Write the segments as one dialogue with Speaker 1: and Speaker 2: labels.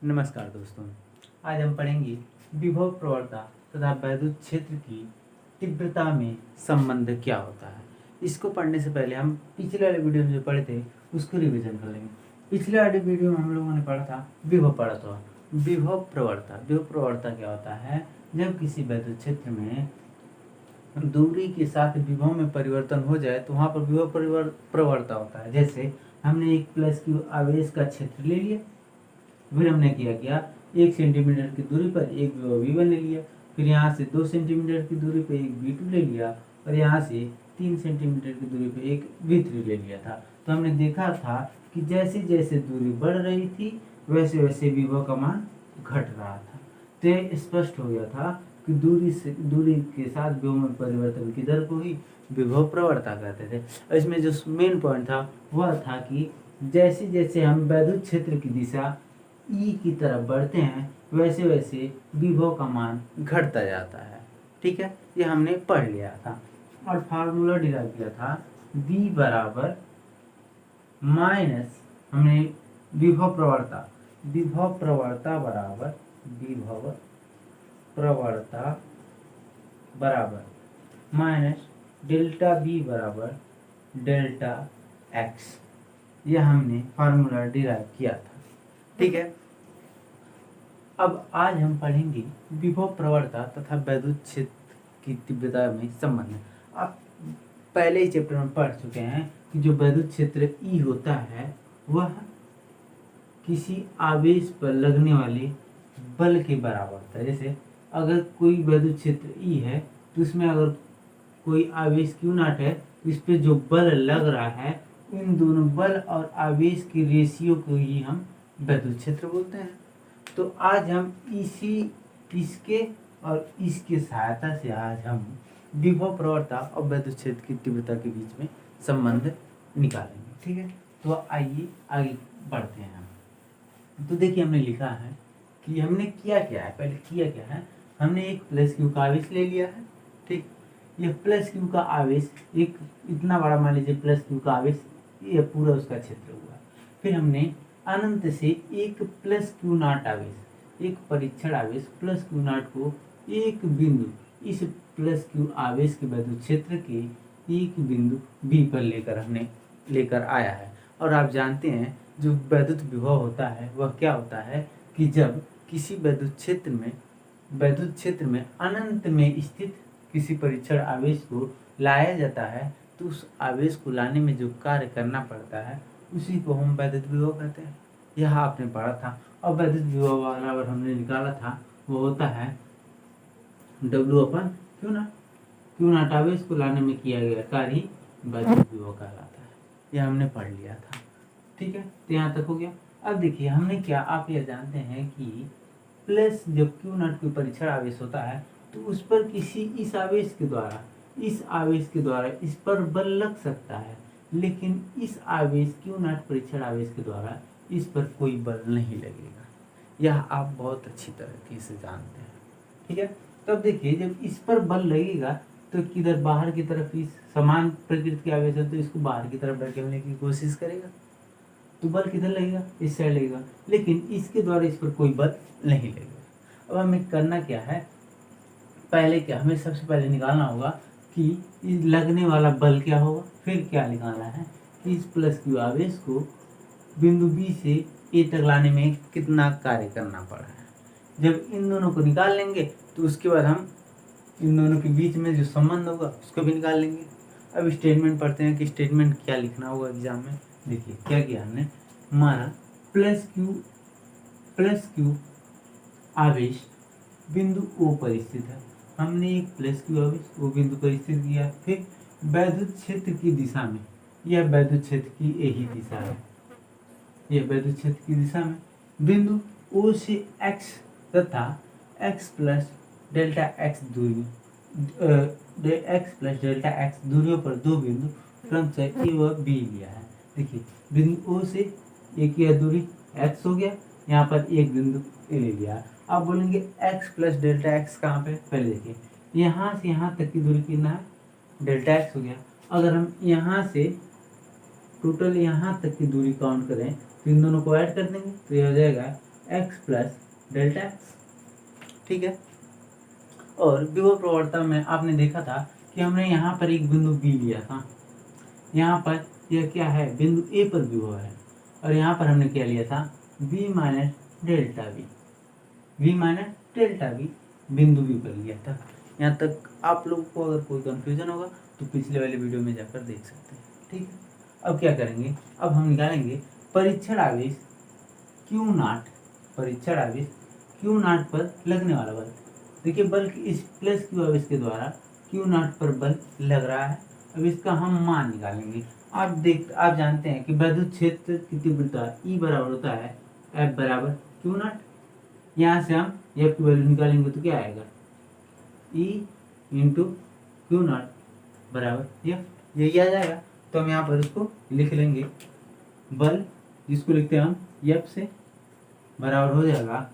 Speaker 1: नमस्कार दोस्तों, आज हम पढ़ेंगे विभव प्रवणता तथा वैद्युत क्षेत्र की तीव्रता में संबंध क्या होता है। इसको पढ़ने से पहले हम पिछले वाले वीडियो में जो पढ़े थे उसको रिवीजन कर लेंगे। पिछले वाले वीडियो में हम लोगों ने पढ़ा था विभव प्रवणता। विभव प्रवणता क्या होता है? जब किसी वैद्युत क्षेत्र में दूरी के साथ विभव में परिवर्तन हो जाए तो वहाँ पर विभव प्रवणता होता है। जैसे हमने एक प्लस क्यू आवेश का क्षेत्र ले लिया, फिर हमने क्या 1 सेंटीमीटर की दूरी पर एक विभव V1 ले लिया, फिर यहाँ से 2 सेंटीमीटर की दूरी पर एक V2 ले लिया और यहाँ से 3 सेंटीमीटर की दूरी पर एक V3 ले लिया था। तो हमने देखा था कि जैसे जैसे दूरी बढ़ रही थी वैसे वैसे विभव का मान घट रहा था। तो यह स्पष्ट हो गया था कि दूरी के साथ विभव में परिवर्तन की दर को ही विभव प्रवणता कहते थे। और इसमें जो मेन पॉइंट था वह था कि जैसे जैसे हम वैद्युत क्षेत्र की दिशा ई की तरफ बढ़ते हैं वैसे वैसे विभव का मान घटता जाता है। ठीक है, ये हमने पढ़ लिया था और फार्मूला डिराइव किया था V बराबर माइनस हमने विभव प्रवणता बराबर माइनस डेल्टा V बराबर डेल्टा x, यह हमने फार्मूला डिराइव किया था। ठीक है, अब आज हम पढ़ेंगे विभव प्रवणता तथा वैद्युत क्षेत्र की तीव्रता में संबंध। आप पहले ही चैप्टर में पढ़ चुके हैं कि जो वैद्युत क्षेत्र E होता है वह किसी आवेश पर लगने वाले बल के बराबर होता है। जैसे अगर कोई वैद्युत क्षेत्र E है तो उसमें अगर कोई आवेश Q0 है तो इस पर जो बल लग रहा है इन दोनों बल और आवेश की रेशियो को ही हम वैद्युत क्षेत्र बोलते हैं। तो आज हम इसके और इसके सहायता से आज हम विभव प्रवणता और वैद्युत क्षेत्र की तीव्रता के बीच में संबंध निकालेंगे। ठीक है, तो आइए आगे बढ़ते हैं हम। तो देखिए हमने लिखा है कि हमने किया क्या है, हमने एक प्लस क्यू का आवेश ले लिया है। ठीक, यह प्लस क्यू का आवेश एक इतना बड़ा, मान लीजिए प्लस क्यू का आवेश, यह पूरा उसका क्षेत्र हुआ। फिर हमने अनंत से एक प्लस क्यू नॉट आवेश, एक परीक्षण आवेश प्लस क्यू नॉट को एक बिंदु, इस प्लस क्यू आवेश के वैद्युत क्षेत्र के एक बिंदु B पर लेकर आया है। और आप जानते हैं जो वैद्युत विभव होता है वह क्या होता है कि जब किसी वैद्युत क्षेत्र में अनंत में स्थित किसी परीक्षण आवेश को लाया जाता है तो उस आवेश को लाने में जो कार्य करना पड़ता है उसी को हम वैद्युत विभव कहते हैं। यह आपने पढ़ा था। और वैद्युत विभव वाला अगर हमने निकाला था वो होता है Q0 आवेश को लाने में किया गया कार्य ही वैद्युत विभव कहलाता है। यह हमने पढ़ लिया था। ठीक है, तो यहाँ तक हो गया। अब देखिए हमने क्या, आप यह जानते हैं कि प्लस जब Q0 कोई परीक्षण आवेश होता है तो उस पर इस आवेश के द्वारा इस पर बल लग सकता है, लेकिन इस आवेश Q0 परीक्षण आवेश के द्वारा इस पर कोई बल नहीं लगेगा। यह आप बहुत अच्छी तरीके से जानते हैं। ठीक है, तब देखिए जब इस पर बल लगेगा तो किधर बाहर की तरफ इस समान प्रकृति की आवेश है तो इसको बाहर की तरफ धकेलने की कोशिश करेगा तो बल किधर लगेगा, इस साइड लगेगा, लेकिन इसके द्वारा इस पर कोई बल नहीं लगेगा। अब हमें करना क्या है, हमें सबसे पहले निकालना होगा कि इस लगने वाला बल क्या होगा। फिर क्या निकालना है कि इस प्लस क्यू आवेश को बिंदु B से A तक लाने में कितना कार्य करना पड़ा है। जब इन दोनों को निकाल लेंगे तो उसके बाद हम इन दोनों के बीच में जो संबंध होगा उसको भी निकाल लेंगे। अब स्टेटमेंट पढ़ते हैं कि स्टेटमेंट क्या लिखना होगा एग्जाम में। देखिए क्या किया हमने, माना प्लस क्यू आवेश बिंदु O पर स्थित है। हमने एक प्लस क्यू आवेश वो बिंदु पर स्थित किया। फिर वैद्युत क्षेत्र की दिशा में, यह वैद्युत क्षेत्र की यही दिशा है, यह वैद्युत क्षेत्र की दिशा में बिंदु O से X तथा x प्लस डेल्टा x दूरियों पर दो बिंदु क्रमशः A व B लिया है। देखिए बिंदु O से एक यह दूरी x हो गया, यहाँ पर एक बिंदु A ले लिया। आप बोलेंगे x प्लस डेल्टा x कहाँ पे, पहले देखिए यहाँ से यहाँ तक की दूरी कितना है, डेल्टा x हो गया। अगर हम यहाँ से टोटल यहाँ तक की दूरी काउंट करें तो इन दोनों को ऐड कर देंगे तो यह हो जाएगा एक्स प्लस डेल्टा एक्स। ठीक है। और विभव प्रवणता में आपने देखा था कि हमने यहाँ पर एक बिंदु बी लिया था, यहाँ पर यह क्या है, बिंदु ए पर विभव है, और यहाँ पर हमने क्या लिया था, b minus delta b, v minus delta b बिंदु बी पर लिया था। यहाँ तक आप लोगों को अगर कोई कंफ्यूजन होगा तो पिछले वाले वीडियो में जाकर देख सकते हैं। ठीक है। अब क्या करेंगे, अब हम निकालेंगे परीक्षण आवेश क्यू नॉट, परीक्षण आवेश क्यू नॉट पर लगने वाला बल। देखिए बल इस प्लस क्यू आवेश के द्वारा क्यू नॉट पर बल लग रहा है। अब इसका हम मान निकालेंगे। आप जानते हैं कि विद्युत क्षेत्र की तीव्रता E बराबर होता है F बराबर क्यू नॉट। यहाँ से हम F की वैल्यू निकालेंगे तो क्या आएगा, E इंटू क्यू नॉट बराबर F, यही आ जाएगा। तो हम यहाँ पर इसको लिख लेंगे, बल जिसको लिखते हैं हम F से बराबर हो जाएगा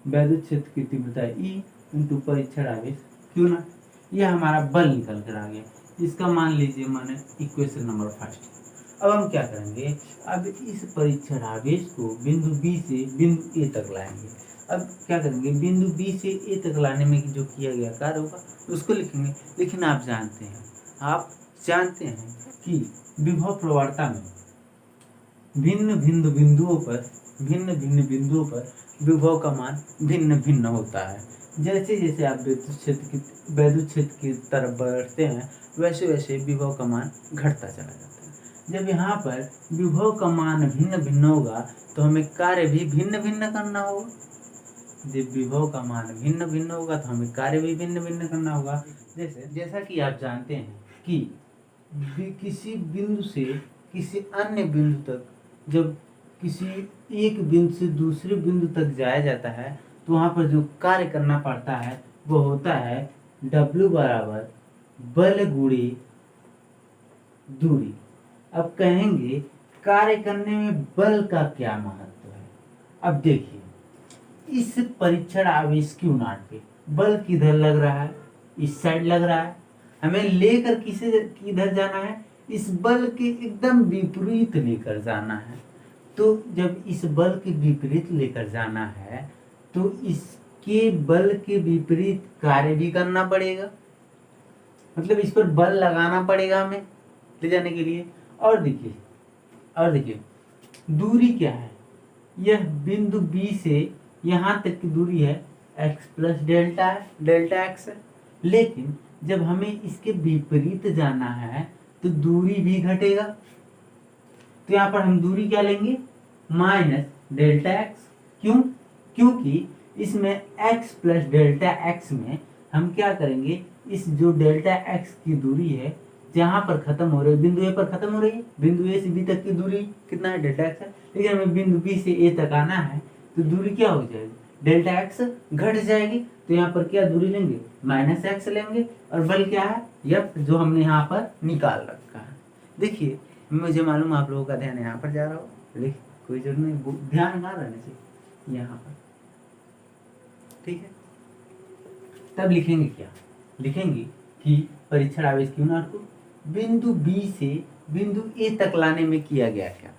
Speaker 1: विद्युत क्षेत्र की तीव्रता E इंटू परीक्षण आवेश क्यू नॉट। यह हमारा बल निकल कर आ गया। इसका मान लीजिए मैंने इक्वेशन नंबर फर्स्ट। अब हम क्या करेंगे, अब इस परीक्षण आवेश को बिंदु बी से बिंदु ए तक लाएंगे। अब क्या करेंगे, बिंदु बी से ए तक लाने में जो किया गया कार्य होगा उसको लिखेंगे। लेकिन आप जानते हैं कि विभव प्रवणता में भिन्न भिन्न बिंदुओं पर विभव का मान भिन्न भिन्न होता है। जैसे जैसे आप विद्युत क्षेत्र की तरफ बढ़ते हैं वैसे वैसे विभव का मान घटता चला जाता है। जब यहाँ पर विभव का मान भिन्न भिन्न होगा तो हमें कार्य भी भिन्न भिन्न करना होगा। जब विभव का मान भिन्न भिन्न होगा तो हमें कार्य भी भिन्न भिन्न करना होगा। जैसा कि आप जानते हैं कि किसी बिंदु से किसी अन्य बिंदु तक, जब किसी एक बिंदु से दूसरे बिंदु तक जाया जाता है तो वहाँ पर जो कार्य करना पड़ता है वो होता है W बराबर बल गुणे दूरी। अब कहेंगे कार्य करने में बल का क्या महत्व है। अब देखिए इस परीक्षण आवेश क्यू नॉट पे बल किधर लग रहा है, इस साइड लग रहा है। हमें लेकर किधर जाना है, इस बल के एकदम विपरीत लेकर जाना है। तो जब इस बल के विपरीत लेकर जाना है तो इसके बल के विपरीत कार्य भी करना पड़ेगा, मतलब इस पर बल लगाना पड़ेगा हमें ले जाने के लिए। और देखिए दूरी क्या है, यह बिंदु बी से यहाँ तक की दूरी है x प्लस डेल्टा x है। लेकिन जब हमें इसके विपरीत जाना है तो दूरी भी घटेगा। तो यहाँ पर हम दूरी क्या लेंगे, माइनस डेल्टा एक्स। क्यों, क्योंकि इसमें x प्लस डेल्टा एक्स में हम क्या करेंगे, इस जो डेल्टा एक्स की दूरी है जहाँ पर खत्म हो रही है, बिंदु ए पर खत्म हो रही है, बिंदु ए से बी तक की दूरी कितना है, डेल्टा एक्स है। लेकिन हमें बिंदु बी से ए तक आना है तो दूरी क्या हो जाएगी, डेल्टा एक्स घट जाएगी। तो यहाँ पर क्या दूरी लेंगे, माइनस एक्स लेंगे। और बल क्या है, F जो हमने यहाँ पर निकाल रखा है। देखिए मुझे मालूम आप लोगों का ध्यान यहाँ पर जा रहा हो, लेकिन कोई जरूरत नहीं, ध्यान कहाँ रहना चाहिए, यहाँ पर। ठीक है। तब लिखेंगे क्या, लिखेंगे कि परीक्षण आवेश क्यू नॉट को बिंदु बी से बिंदु ए तक लाने में किया गया क्या।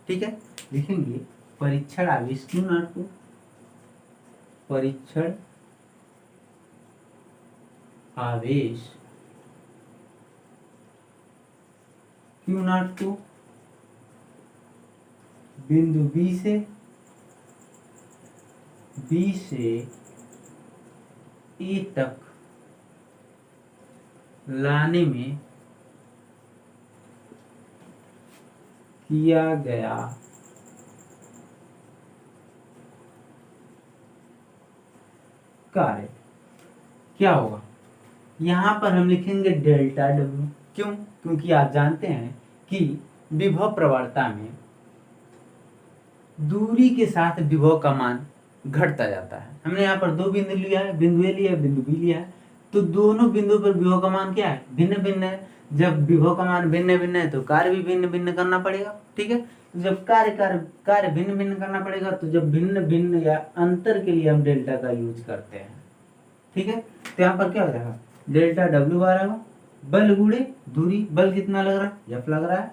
Speaker 1: ठीक है। लिखेंगे परीक्षण आवेश क्यू नॉट को, परीक्षण आवेश क्यू नॉट को बिंदु बी से ए तक लाने में किया गया कार्य क्या होगा। यहाँ पर हम लिखेंगे डेल्टा डब्ल्यू। क्यों, क्योंकि आप जानते हैं कि विभव प्रवणता में दूरी के साथ विभव का मान घटता जाता है। हमने यहाँ पर दो बिंदु लिया है, बिंदु ए लिया है, बिंदु बी लिया है। तो दोनों बिंदुओं पर विभव का मान क्या है, भिन्न भिन्न है। जब विभव का मान भिन्न भिन्न है तो कार्य भी भिन्न भिन्न करना पड़ेगा। ठीक है। तो जब कार्य भिन्न भिन्न करना पड़ेगा तो जब भिन्न भिन्न या अंतर के लिए हम डेल्टा का यूज करते हैं। ठीक है। तो यहाँ पर क्या हो जाएगा, डेल्टा डब्ल्यू बराबर बल गुणे दूरी। बल कितना लग रहा है, F लग रहा है,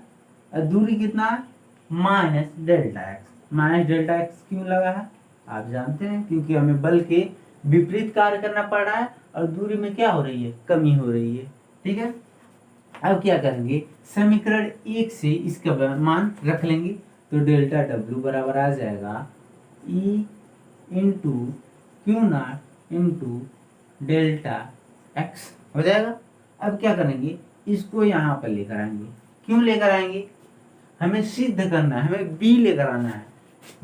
Speaker 1: और दूरी कितना है, minus delta x. Minus delta x क्यों लगा है, आप जानते हैं, क्योंकि हमें बल के विपरीत कार्य करना पड़ रहा है और दूरी में क्या हो रही है, कमी हो रही है। ठीक है, अब क्या करेंगे, समीकरण 1 से इसका मान रख लेंगे, तो डेल्टा डब्ल्यू बराबर आ जाएगा E into Q not into delta x हो जाएगा। अब क्या करेंगे, इसको यहाँ पर लेकर आएंगे। क्यों लेकर आएंगे, हमें सिद्ध करना है, हमें बी लेकर आना है,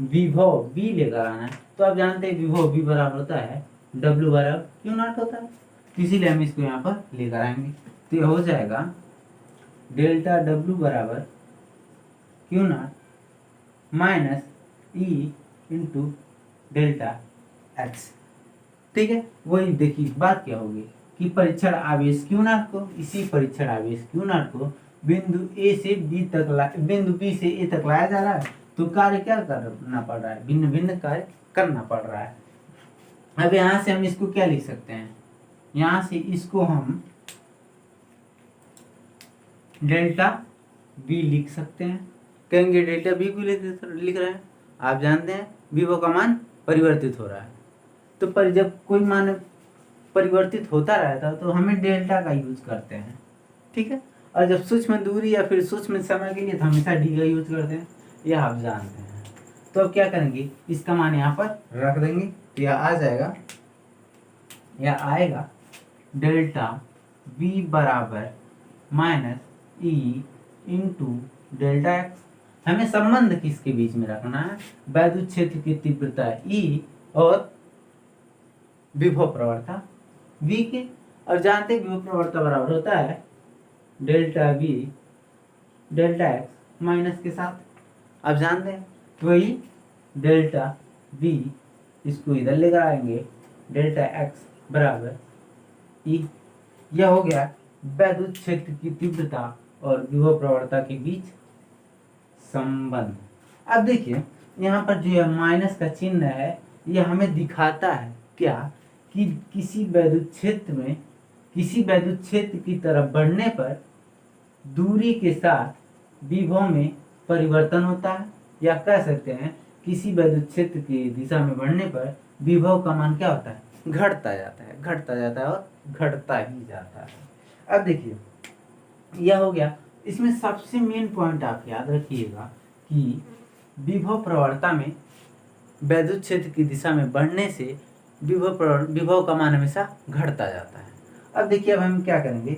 Speaker 1: विभव बी लेकर आना है। तो आप जानते हैं विभव बी बराबर होता है डब्ल्यू बराबर क्यू नॉट होता है, इसीलिए हम इसको यहाँ पर लेकर आएंगे। तो ये हो जाएगा डेल्टा डब्ल्यू बराबर Q not minus E into delta x. ठीक है, वही देखिए बात क्या होगी कि परीक्षण आवेश क्यू नॉट को, इसी परीक्षण आवेश क्यू नॉट को बिंदु ए से बी तक बिंदु बी से ए तक लाया जा रहा है, तो कार्य क्या करना पड़ रहा है, भिन्न भिन्न कार्य करना पड़ रहा है। अब यहाँ से हम इसको क्या लिख सकते हैं, यहाँ से इसको हम डेल्टा बी लिख सकते हैं। कहेंगे डेल्टा बी को लिख रहे हैं, आप जानते हैं विभव का मान परिवर्तित हो रहा है, तो पर जब कोई मान परिवर्तित होता रहता है तो हमें डेल्टा का यूज करते हैं। ठीक है, और जब सूक्ष्म दूरी या फिर सूक्ष्म समय के लिए तो हमेशा डी का यूज करते हैं, यह आप जानते हैं। तो अब क्या करेंगे, इसका मान यहाँ पर रख देंगे, यह आ जाएगा, यह आएगा डेल्टा बी बराबर minus E into delta x. हमें संबंध किसके बीच में रखना है, वैद्युत क्षेत्र की तीव्रता ई और विभव प्रवणता v के, और जानते हैं विभव प्रवणता बराबर होता है delta b delta x minus के साथ, आप जानते हैं। तो वही डेल्टा बी, इसको इधर लेकर आएंगे, डेल्टा एक्स बराबर ई। यह हो गया वैद्युत क्षेत्र की तीव्रता और विभव प्रवणता के बीच संबंध। अब देखिए यहाँ पर जो माइनस का चिन्ह है, यह हमें दिखाता है क्या, कि किसी वैद्युत क्षेत्र की तरफ बढ़ने पर दूरी के साथ विभव में परिवर्तन होता है, या कह सकते हैं किसी वैद्युत क्षेत्र की दिशा में बढ़ने पर विभव का मान क्या होता है, घटता जाता है, घटता जाता है और घटता ही जाता है। अब देखिए यह हो गया, इसमें सबसे मेन पॉइंट आप याद रखिएगा कि विभव प्रवणता में वैद्युत क्षेत्र की दिशा में बढ़ने से विभव का मान हमेशा घटता जाता है। अब देखिए, अब हम क्या करेंगे,